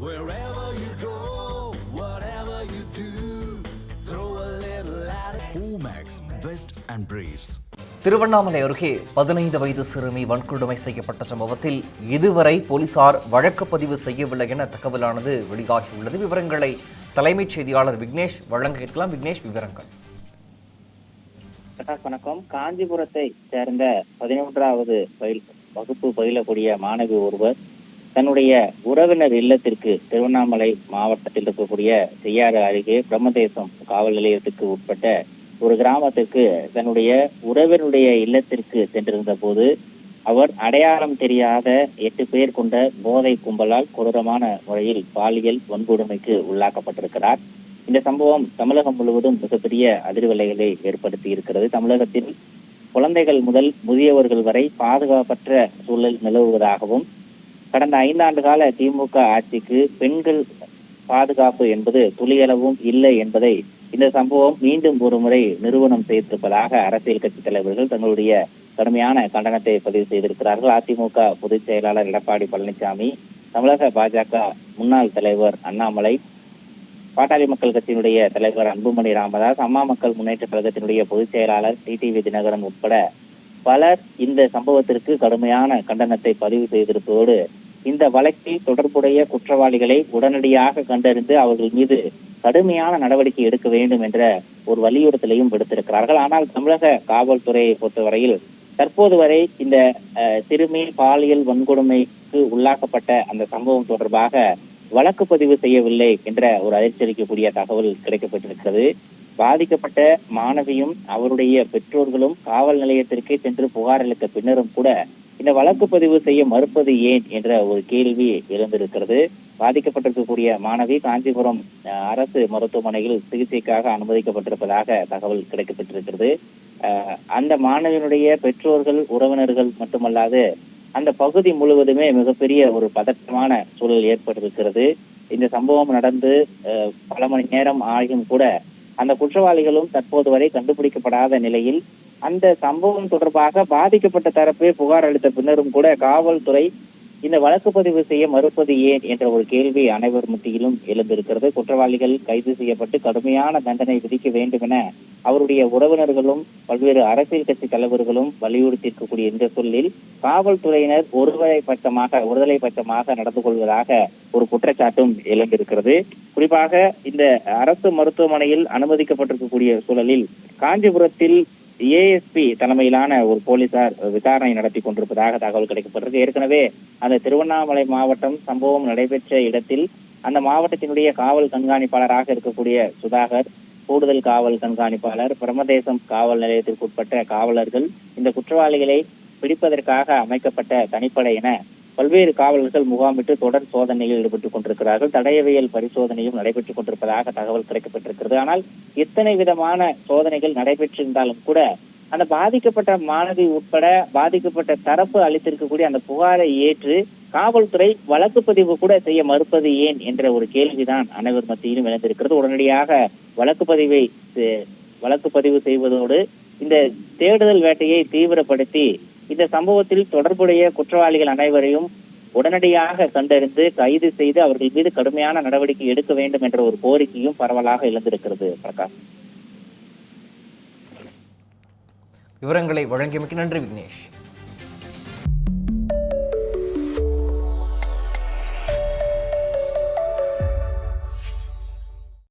Wherever you go, whatever you do, throw a little at it. Omax, Vest and Briefs. Tiruvannamalai அருகே 15 வயது சிறுமி வன்கொடுமை செய்யப்பட்ட சம்பவத்தில் இதுவரை போலீசார் வழக்கு பதிவு செய்யவில்லை என தகவலானது வெளியாகியுள்ளது. விவரங்களை தலைமைச் செய்தியாளர் விக்னேஷ் வழங்க கேட்கலாம். விக்னேஷ், விவரங்கள். வணக்கம். காஞ்சிபுரத்தை சேர்ந்த 11வது வகுப்பு பயிலக்கூடிய மாணவி ஒருவர் தன்னுடைய உறவினர் இல்லத்திற்கு திருவண்ணாமலை மாவட்டத்தில் இருக்கக்கூடிய செய்யாறு அருகே பிரம்மதேசம் காவல் நிலையத்துக்கு உட்பட்ட ஒரு கிராமத்திற்கு தன்னுடைய உறவினுடைய இல்லத்திற்கு சென்றிருந்த போது அவர் அடையாளம் தெரியாத 8 பேர் கொண்ட போதை கும்பலால் கொடூரமான முறையில் பாலியல் வன்கொடுமைக்கு உள்ளாக்கப்பட்டிருக்கிறார். இந்த சம்பவம் தமிழகம் முழுவதும் மிகப்பெரிய அதிர்வலைகளை ஏற்படுத்தி இருக்கிறது. தமிழகத்தில் குழந்தைகள் முதல் முதியவர்கள் வரை பாதுகாப்பற்ற சூழல் நிலவுவதாகவும் கடந்த 5 ஆண்டு கால திமுக ஆட்சிக்கு பெண்கள் பாதுகாப்பு என்பது துளியளவும் இல்லை என்பதை இந்த சம்பவம் மீண்டும் ஒரு முறை நிறுவனம் செய்திருப்பதாக அரசியல் கட்சி தலைவர்கள் தங்களுடைய கடுமையான கண்டனத்தை பதிவு செய்திருக்கிறார்கள். அதிமுக பொதுச் செயலாளர் எடப்பாடி பழனிசாமி, தமிழக பாஜக முன்னாள் தலைவர் அண்ணாமலை, பாட்டாளி மக்கள் கட்சியினுடைய தலைவர் அன்புமணி ராமதாஸ், அம்மா மக்கள் முன்னேற்ற கழகத்தினுடைய பொதுச் செயலாளர் டிடிவி தினகரன் உட்பட பலர் இந்த சம்பவத்திற்கு கடுமையான கண்டனத்தை பதிவு செய்திருப்பதோடு இந்த வழக்கில் தொடர்புடைய குற்றவாளிகளை உடனடியாக கண்டறிந்து அவர்கள் மீது கடுமையான நடவடிக்கை எடுக்க வேண்டும் என்ற ஒரு வலியுறுத்தலையும் விடுத்திருக்கிறார்கள். ஆனால் தமிழக காவல்துறையை பொறுத்தவரையில் தற்போது வரை இந்த சிறுமி பாலியல் வன்கொடுமைக்கு உள்ளாக்கப்பட்ட அந்த சம்பவம் தொடர்பாக வழக்கு பதிவு செய்யவில்லை என்ற ஒரு அதிர்ச்சியளிக்கக்கூடிய தகவல் கிடைக்கப்பட்டிருக்கிறது. பாதிக்கப்பட்ட மாணவியும் அவருடைய பெற்றோர்களும் காவல் நிலையத்திற்கு சென்று புகார் அளித்த பின்னரும் கூட இந்த வழக்கு பதிவு செய்ய மறுப்பது ஏன் என்ற ஒரு கேள்வி எழுந்திருக்கிறது. பாதிக்கப்பட்டிருக்கக்கூடிய மாணவி காஞ்சிபுரம் அரசு மருத்துவமனையில் சிகிச்சைக்காக அனுமதிக்கப்பட்டிருப்பதாக தகவல் கிடைக்கப்பட்டிருக்கிறது. அந்த மாணவியினுடைய பெற்றோர்கள், உறவினர்கள் மட்டுமல்லாது அந்த பகுதி முழுவதுமே மிகப்பெரிய ஒரு பதற்றமான சூழல் ஏற்பட்டிருக்கிறது. இந்த சம்பவம் நடந்து பல மணி நேரம் ஆகியும் கூட அந்த குற்றவாளிகளும் தற்போது வரை கண்டுபிடிக்கப்படாத நிலையில் அந்த சம்பவம் தொடர்பாக பாதிக்கப்பட்ட தரப்பே புகார் அளித்த பின்னரும் கூட காவல்துறை இந்த வழக்கு பதிவு செய்ய மறுப்பது ஏன் என்ற ஒரு கேள்வி அனைவர் மத்தியிலும் எழுந்திருக்கிறது. குற்றவாளிகள் கைது செய்யப்பட்டு கடுமையான தண்டனை விதிக்க வேண்டும் என அவருடைய உறவினர்களும் பல்வேறு அரசியல் கட்சி தலைவர்களும் வலியுறுத்தி இருக்கக்கூடிய இந்த சொல்லில் காவல்துறையினர் ஒருதலை பட்சமாக நடந்து கொள்வதாக ஒரு குற்றச்சாட்டும் எழுந்திருக்கிறது. குறிப்பாக இந்த அரசு மருத்துவமனையில் அனுமதிக்கப்பட்டிருக்கக்கூடிய சூழலில் காஞ்சிபுரத்தில் ஏஎஸ்பி தலைமையிலான ஒரு போலீசார் விசாரணை நடத்தி கொண்டிருப்பதாக தகவல் கிடைக்கப்பட்டிருக்கு. ஏற்கனவே அந்த திருவண்ணாமலை மாவட்டம் சம்பவம் நடைபெற்ற இடத்தில் அந்த மாவட்டத்தினுடைய காவல் கண்காணிப்பாளராக இருக்கக்கூடிய சுதாகர், கூடுதல் காவல் கண்காணிப்பாளர், பிரம்மதேசம் காவல் நிலையத்திற்கு உட்பட்ட காவலர்கள், இந்த குற்றவாளிகளை பிடிப்பதற்காக அமைக்கப்பட்ட தனிப்படை என பல்வேறு காவலர்கள் முகாமிட்டு தொடர் சோதனையில் ஈடுபட்டுக் கொண்டிருக்கிறார்கள். தடயவியல் பரிசோதனையும் நடைபெற்றுக் கொண்டிருப்பதாக தகவல் கிடைக்கப்பட்டிருக்கிறது. ஆனால் எத்தனை விதமான சோதனைகள் நடைபெற்றிருந்தாலும் கூட அந்த பாதிக்கப்பட்ட மாணவி உட்பட பாதிக்கப்பட்ட தரப்பு அளித்திருக்கக்கூடிய அந்த புகாரை ஏற்று காவல்துறை வழக்கு பதிவு கூட செய்ய மறுப்பது ஏன் என்ற ஒரு கேள்விதான் அனைவர் மத்தியிலும் எழுந்திருக்கிறது. உடனடியாக வழக்கு பதிவு செய்வதோடு இந்த தேடுதல் வேட்டையை தீவிரப்படுத்தி இந்த சம்பவத்தில் தொடர்புடைய குற்றவாளிகள் அனைவரையும் உடனடியாக கண்டறிந்து கைது செய்து அவர்கள் மீது கடுமையான நடவடிக்கை எடுக்க வேண்டும் என்ற ஒரு கோரிக்கையும் பரவலாக எழுந்திருக்கிறது. பிரகாஷ், விவரங்களை வழங்கியமைக்கு நன்றி விக்னேஷ்.